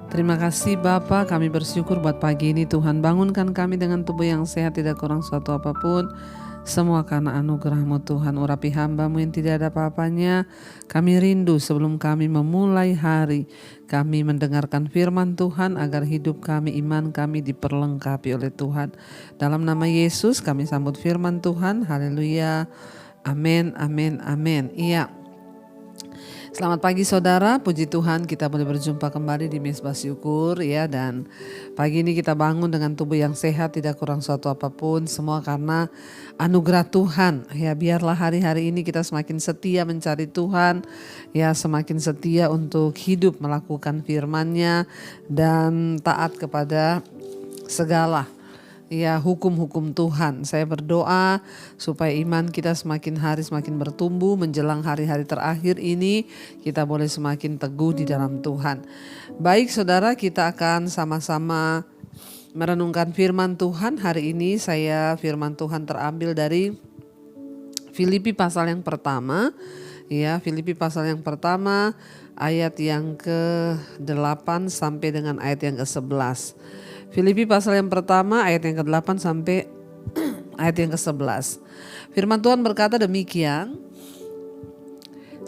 Terima kasih Bapa, kami bersyukur buat pagi ini Tuhan bangunkan kami dengan tubuh yang sehat, tidak kurang suatu apapun. Semua karena anugerah-Mu Tuhan, urapi hamba-Mu yang tidak ada apa-apanya. Kami rindu sebelum kami memulai hari, kami mendengarkan firman Tuhan agar hidup kami, iman kami diperlengkapi oleh Tuhan. Dalam nama Yesus kami sambut firman Tuhan, haleluya, amin, amin, amin. Iya. Selamat pagi saudara, puji Tuhan kita boleh berjumpa kembali di Mezbah Syukur ya. Dan pagi ini kita bangun dengan tubuh yang sehat, tidak kurang suatu apapun, semua karena anugerah Tuhan ya. Biarlah hari-hari ini kita semakin setia mencari Tuhan ya, semakin setia untuk hidup melakukan firman-Nya dan taat kepada segala ya hukum-hukum Tuhan. Saya berdoa supaya iman kita semakin hari semakin bertumbuh, menjelang hari-hari terakhir ini kita boleh semakin teguh di dalam Tuhan. Baik saudara, kita akan sama-sama merenungkan firman Tuhan. Hari ini firman Tuhan terambil dari Filipi pasal yang pertama ya, Filipi pasal yang pertama ayat yang ke-8 sampai dengan ayat yang ke-11. Filipi pasal yang pertama ayat yang ke-8 sampai ayat yang ke-11. Firman Tuhan berkata demikian,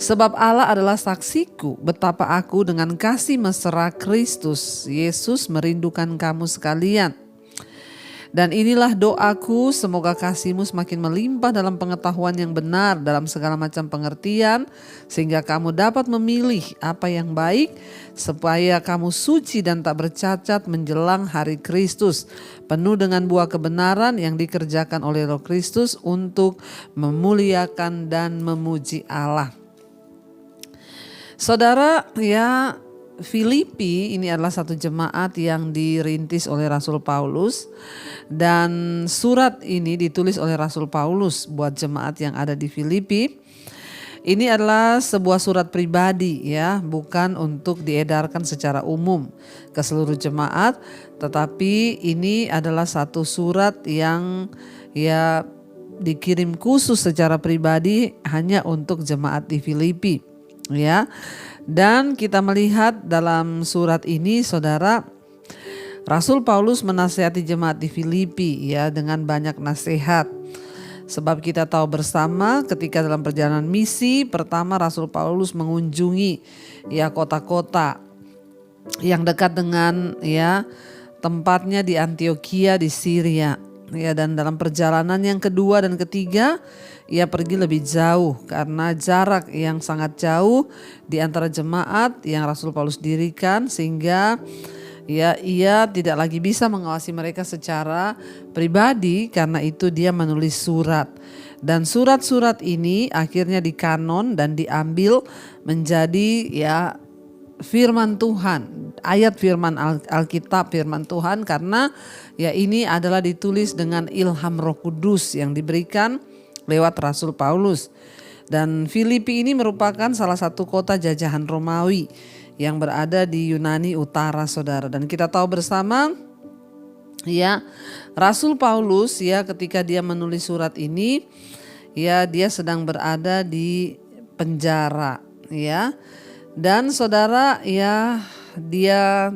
sebab Allah adalah saksiku betapa aku dengan kasih mesra Kristus Yesus merindukan kamu sekalian. Dan inilah doaku, semoga kasihmu semakin melimpah dalam pengetahuan yang benar dalam segala macam pengertian, sehingga kamu dapat memilih apa yang baik, supaya kamu suci dan tak bercacat menjelang hari Kristus, penuh dengan buah kebenaran yang dikerjakan oleh Roh Kristus untuk memuliakan dan memuji Allah. Saudara ya, Filipi ini adalah satu jemaat yang dirintis oleh Rasul Paulus, dan surat ini ditulis oleh Rasul Paulus buat jemaat yang ada di Filipi. Ini adalah sebuah surat pribadi ya, bukan untuk diedarkan secara umum ke seluruh jemaat, tetapi ini adalah satu surat yang ya dikirim khusus secara pribadi hanya untuk jemaat di Filipi ya. Dan kita melihat dalam surat ini saudara, Rasul Paulus menasihati jemaat di Filipi ya dengan banyak nasihat. Sebab kita tahu bersama ketika dalam perjalanan misi pertama Rasul Paulus mengunjungi ya kota-kota yang dekat dengan ya tempatnya di Antioquia di Syria. Ya, dan dalam perjalanan yang kedua dan ketiga ia pergi lebih jauh karena jarak yang sangat jauh di antara jemaat yang Rasul Paulus dirikan, sehingga ya ia tidak lagi bisa mengawasi mereka secara pribadi. Karena itu dia menulis surat, dan surat-surat ini akhirnya dikanon dan diambil menjadi ya firman Tuhan, ayat firman Alkitab, firman Tuhan, karena ya ini adalah ditulis dengan ilham Roh Kudus yang diberikan lewat Rasul Paulus. Dan Filipi ini merupakan salah satu kota jajahan Romawi yang berada di Yunani Utara saudara. Dan kita tahu bersama ya Rasul Paulus ya ketika dia menulis surat ini ya dia sedang berada di penjara ya. Dan saudara ya dia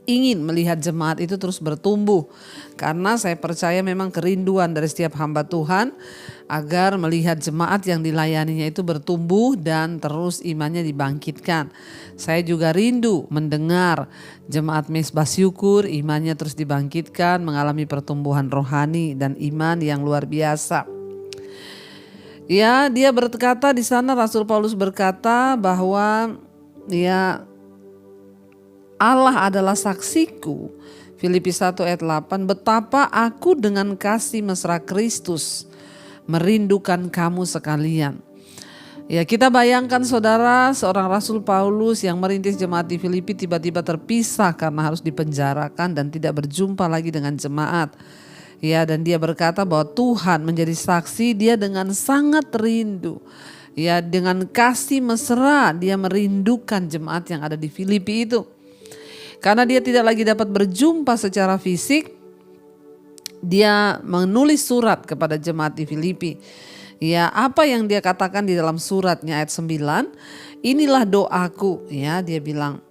ingin melihat jemaat itu terus bertumbuh, karena saya percaya memang kerinduan dari setiap hamba Tuhan agar melihat jemaat yang dilayaninya itu bertumbuh dan terus imannya dibangkitkan. Saya juga rindu mendengar jemaat Mezbah Syukur imannya terus dibangkitkan, mengalami pertumbuhan rohani dan iman yang luar biasa. Ya, dia berkata di sana, Rasul Paulus berkata bahwa ya Allah adalah saksiku, Filipi 1 ayat 8, betapa aku dengan kasih mesra Kristus merindukan kamu sekalian. Ya, kita bayangkan saudara, seorang Rasul Paulus yang merintis jemaat di Filipi tiba-tiba terpisah karena harus dipenjarakan dan tidak berjumpa lagi dengan jemaat. Ya, dan dia berkata bahwa Tuhan menjadi saksi, dia dengan sangat rindu. Ya, dengan kasih mesra dia merindukan jemaat yang ada di Filipi itu. Karena dia tidak lagi dapat berjumpa secara fisik, dia menulis surat kepada jemaat di Filipi. Ya, apa yang dia katakan di dalam suratnya ayat 9, inilah doaku ya, dia bilang,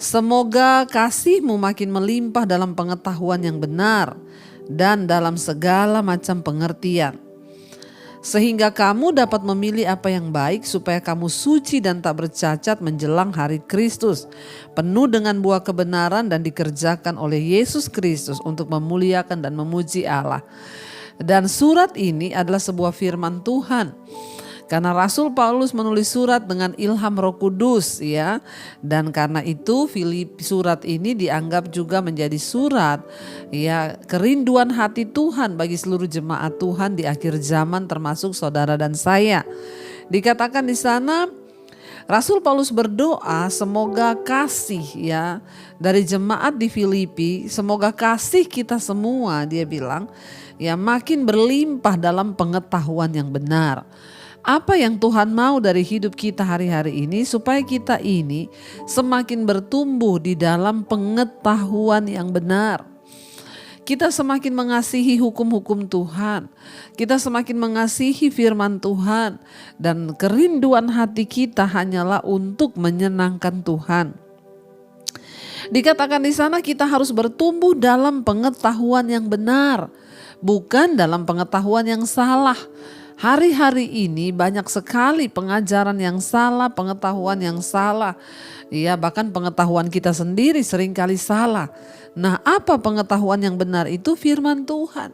Semoga kasih-Mu makin melimpah dalam pengetahuan yang benar dan dalam segala macam pengertian, sehingga kamu dapat memilih apa yang baik, supaya kamu suci dan tak bercacat menjelang hari Kristus, penuh dengan buah kebenaran dan dikerjakan oleh Yesus Kristus untuk memuliakan dan memuji Allah. Dan surat ini adalah sebuah firman Tuhan. Karena Rasul Paulus menulis surat dengan ilham Roh Kudus, ya. Dan karena itu surat ini dianggap juga menjadi surat, ya, kerinduan hati Tuhan bagi seluruh jemaat Tuhan di akhir zaman, termasuk saudara dan saya. Dikatakan di sana Rasul Paulus berdoa semoga kasih, ya, dari jemaat di Filipi, semoga kasih kita semua, dia bilang, ya, makin berlimpah dalam pengetahuan yang benar. Apa yang Tuhan mau dari hidup kita hari-hari ini, supaya kita ini semakin bertumbuh di dalam pengetahuan yang benar. Kita semakin mengasihi hukum-hukum Tuhan, kita semakin mengasihi firman Tuhan, dan kerinduan hati kita hanyalah untuk menyenangkan Tuhan. Dikatakan di sana kita harus bertumbuh dalam pengetahuan yang benar, bukan dalam pengetahuan yang salah. Hari-hari ini banyak sekali pengajaran yang salah, pengetahuan yang salah. Ya, bahkan pengetahuan kita sendiri seringkali salah. Nah, apa pengetahuan yang benar? Itu firman Tuhan.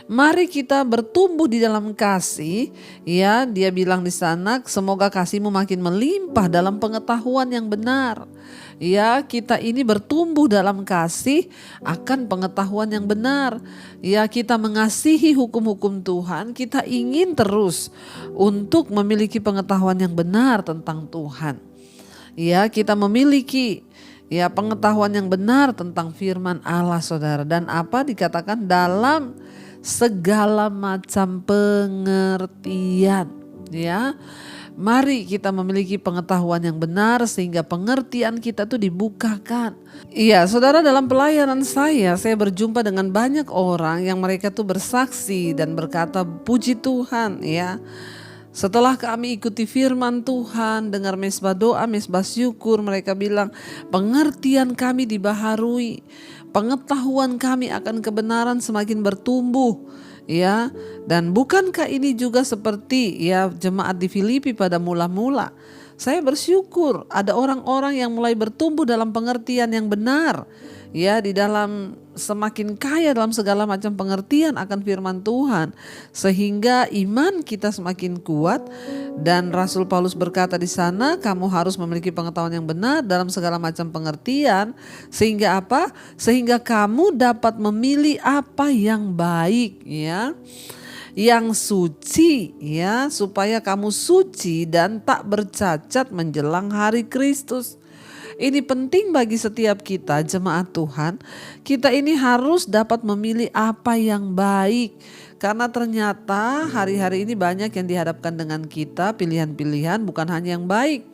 Mari kita bertumbuh di dalam kasih, ya, dia bilang di sana, semoga kasih-Mu makin melimpah dalam pengetahuan yang benar. Ya, kita ini bertumbuh dalam kasih akan pengetahuan yang benar. Ya, kita mengasihi hukum-hukum Tuhan, kita ingin terus untuk memiliki pengetahuan yang benar tentang Tuhan. Ya, kita memiliki, ya, pengetahuan yang benar tentang firman Allah, saudara. Dan apa dikatakan dalam segala macam pengertian, ya. Mari kita memiliki pengetahuan yang benar sehingga pengertian kita tuh dibukakan. Iya, saudara, dalam pelayanan saya berjumpa dengan banyak orang yang mereka tuh bersaksi dan berkata, puji Tuhan, ya. Setelah kami ikuti firman Tuhan, dengar mesbah doa, mesbah syukur, mereka bilang pengertian kami dibaharui, pengetahuan kami akan kebenaran semakin bertumbuh. Ya, dan bukankah ini juga seperti, ya, jemaat di Filipi pada mula-mula? Saya bersyukur ada orang-orang yang mulai bertumbuh dalam pengertian yang benar, ya, di dalam semakin kaya dalam segala macam pengertian akan firman Tuhan, sehingga iman kita semakin kuat. Dan Rasul Paulus berkata di sana, kamu harus memiliki pengetahuan yang benar dalam segala macam pengertian, sehingga apa? Sehingga kamu dapat memilih apa yang baik, ya, yang suci, ya, supaya kamu suci dan tak bercacat menjelang hari Kristus. Ini penting bagi setiap kita, jemaat Tuhan. Kita ini harus dapat memilih apa yang baik. Karena ternyata hari-hari ini banyak yang dihadapkan dengan kita, pilihan-pilihan bukan hanya yang baik,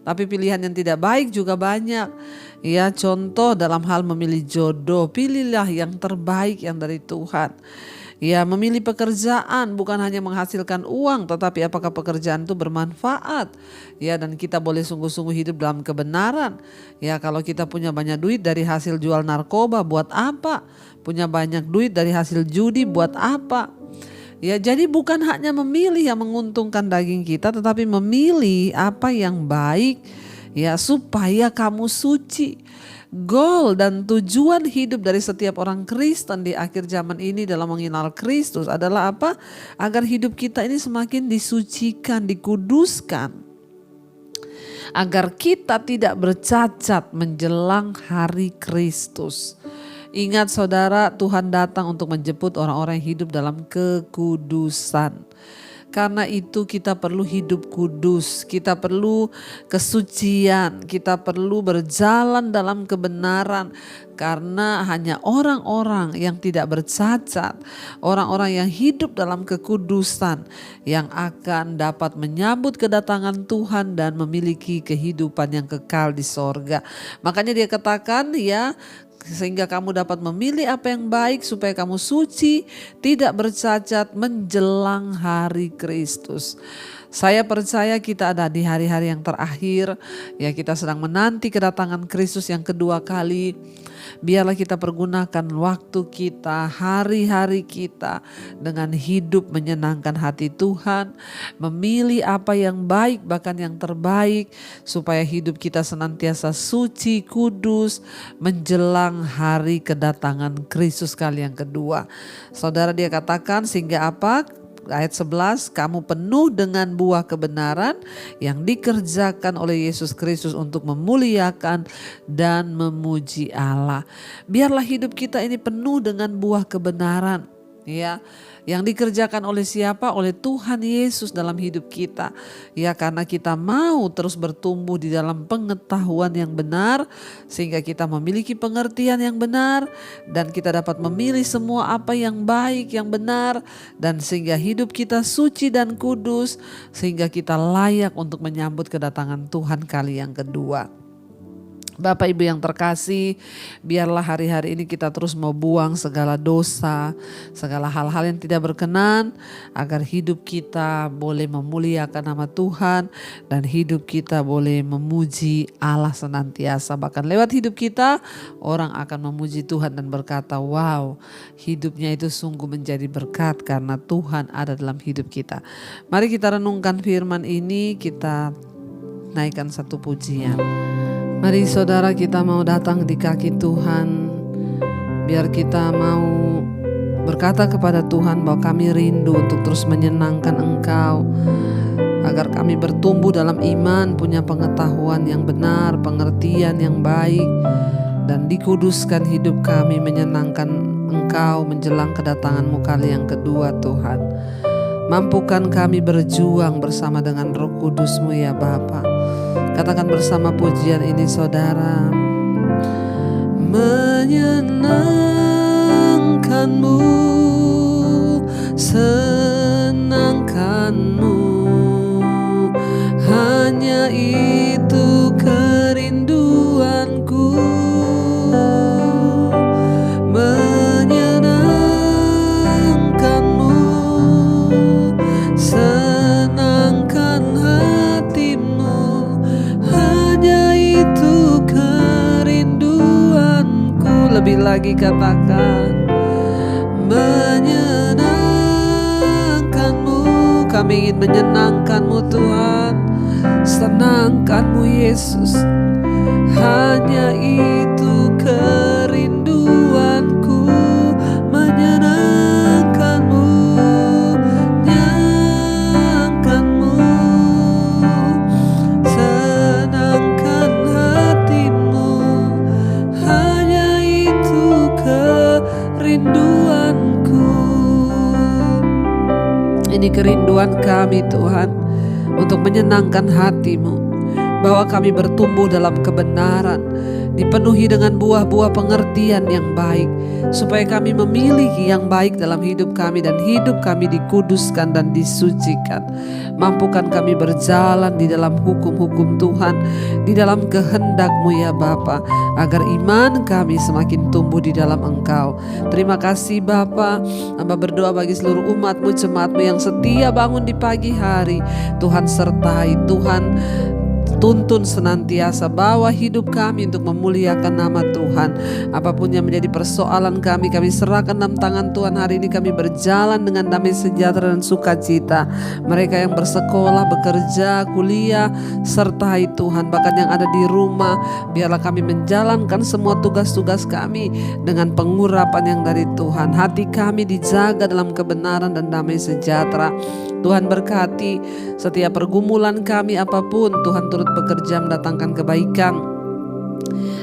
tapi pilihan yang tidak baik juga banyak. Ya, contoh dalam hal memilih jodoh, pilihlah yang terbaik yang dari Tuhan. Ya, memilih pekerjaan bukan hanya menghasilkan uang, tetapi apakah pekerjaan itu bermanfaat. Ya, dan kita boleh sungguh-sungguh hidup dalam kebenaran. Ya, kalau kita punya banyak duit dari hasil jual narkoba, buat apa? Punya banyak duit dari hasil judi, buat apa? Ya, jadi bukan hanya memilih yang menguntungkan daging kita, tetapi memilih apa yang baik, ya, supaya kamu suci. Goal dan tujuan hidup dari setiap orang Kristen di akhir zaman ini dalam mengenal Kristus adalah apa? Agar hidup kita ini semakin disucikan, dikuduskan. Agar kita tidak bercacat menjelang hari Kristus. Ingat saudara, Tuhan datang untuk menjemput orang-orang yang hidup dalam kekudusan. Karena itu kita perlu hidup kudus, kita perlu kesucian, kita perlu berjalan dalam kebenaran. Karena hanya orang-orang yang tidak bercacat, orang-orang yang hidup dalam kekudusan yang akan dapat menyambut kedatangan Tuhan dan memiliki kehidupan yang kekal di sorga. Makanya dia katakan, ya, sehingga kamu dapat memilih apa yang baik supaya kamu suci, tidak bercacat menjelang hari Kristus. Saya percaya kita ada di hari-hari yang terakhir, ya kita sedang menanti kedatangan Kristus yang kedua kali. Biarlah kita pergunakan waktu kita, hari-hari kita dengan hidup menyenangkan hati Tuhan, memilih apa yang baik bahkan yang terbaik, supaya hidup kita senantiasa suci, kudus menjelang hari kedatangan Kristus kali yang kedua. Saudara, dia katakan sehingga apa? Ayat 11, kamu penuh dengan buah kebenaran yang dikerjakan oleh Yesus Kristus untuk memuliakan dan memuji Allah. Biarlah hidup kita ini penuh dengan buah kebenaran, ya, yang dikerjakan oleh siapa? Oleh Tuhan Yesus dalam hidup kita, ya, karena kita mau terus bertumbuh di dalam pengetahuan yang benar, sehingga kita memiliki pengertian yang benar, dan kita dapat memilih semua apa yang baik, yang benar, dan sehingga hidup kita suci dan kudus, sehingga kita layak untuk menyambut kedatangan Tuhan kali yang kedua. Bapak Ibu yang terkasih, biarlah hari-hari ini kita terus mau buang segala dosa, segala hal-hal yang tidak berkenan, agar hidup kita boleh memuliakan nama Tuhan dan hidup kita boleh memuji Allah senantiasa. Bahkan lewat hidup kita orang akan memuji Tuhan dan berkata, wow, hidupnya itu sungguh menjadi berkat karena Tuhan ada dalam hidup kita. Mari kita renungkan firman ini, kita naikkan satu pujian. Mari saudara, kita mau datang di kaki Tuhan, biar kita mau berkata kepada Tuhan bahwa kami rindu untuk terus menyenangkan Engkau, agar kami bertumbuh dalam iman, punya pengetahuan yang benar, pengertian yang baik, dan dikuduskan hidup kami menyenangkan Engkau menjelang kedatangan-Mu kali yang kedua. Tuhan, mampukan kami berjuang bersama dengan Roh Kudus-Mu ya Bapa. Katakan bersama pujian ini saudara. Menyenangkan-Mu, senangkan-Mu, hanya itu kerinduanku. Menyenangkan-Mu, senangkan hatimu, hanya itu kerinduanku. Lebih lagi katakan, menyenangkan-Mu. Kami ingin menyenangkan-Mu Tuhan, senangkan-Mu Yesus, hanya itu kerinduanku. Menyenangkan-Mu, nyenangkan-Mu, senangkan hatimu, hanya itu kerinduanku. Ini kerinduan kami Tuhan, untuk menyenangkan hati-Mu, bahwa kami bertumbuh dalam kebenaran, dipenuhi dengan buah-buah pengertian yang baik, supaya kami memiliki yang baik dalam hidup kami dan hidup kami dikuduskan dan disucikan. Mampukan kami berjalan di dalam hukum-hukum Tuhan, di dalam kehendak-Mu ya Bapa, agar iman kami semakin tumbuh di dalam Engkau. Terima kasih Bapa. Hamba berdoa bagi seluruh umat-Mu, jemaat-Mu yang setia bangun di pagi hari. Tuhan sertai, Tuhan tuntun senantiasa, bawa hidup kami untuk memuliakan nama Tuhan. Apapun yang menjadi persoalan kami serahkan dalam tangan Tuhan. Hari ini kami berjalan dengan damai sejahtera dan sukacita. Mereka yang bersekolah, bekerja, kuliah, sertai Tuhan. Bahkan yang ada di rumah, biarlah kami menjalankan semua tugas-tugas kami dengan pengurapan yang dari Tuhan. Hati kami dijaga dalam kebenaran dan damai sejahtera. Tuhan berkati setiap pergumulan kami apapun, Tuhan turut bekerja mendatangkan kebaikan.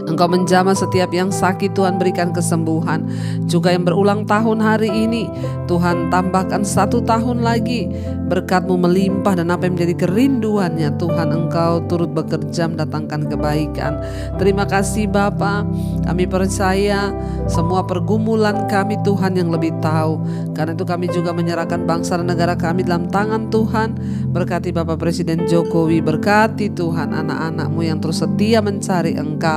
Engkau menjamah setiap yang sakit, Tuhan berikan kesembuhan. Juga yang berulang tahun hari ini, Tuhan tambahkan 1 tahun lagi. Berkat-Mu melimpah dan apa yang menjadi kerinduannya, Tuhan Engkau turut bekerja mendatangkan kebaikan. Terima kasih Bapa. Kami percaya semua pergumulan kami Tuhan yang lebih tahu. Karena itu kami juga menyerahkan bangsa dan negara kami dalam tangan Tuhan. Berkati Bapak Presiden Jokowi, berkati Tuhan anak-anak-Mu yang terus setia mencari Engkau.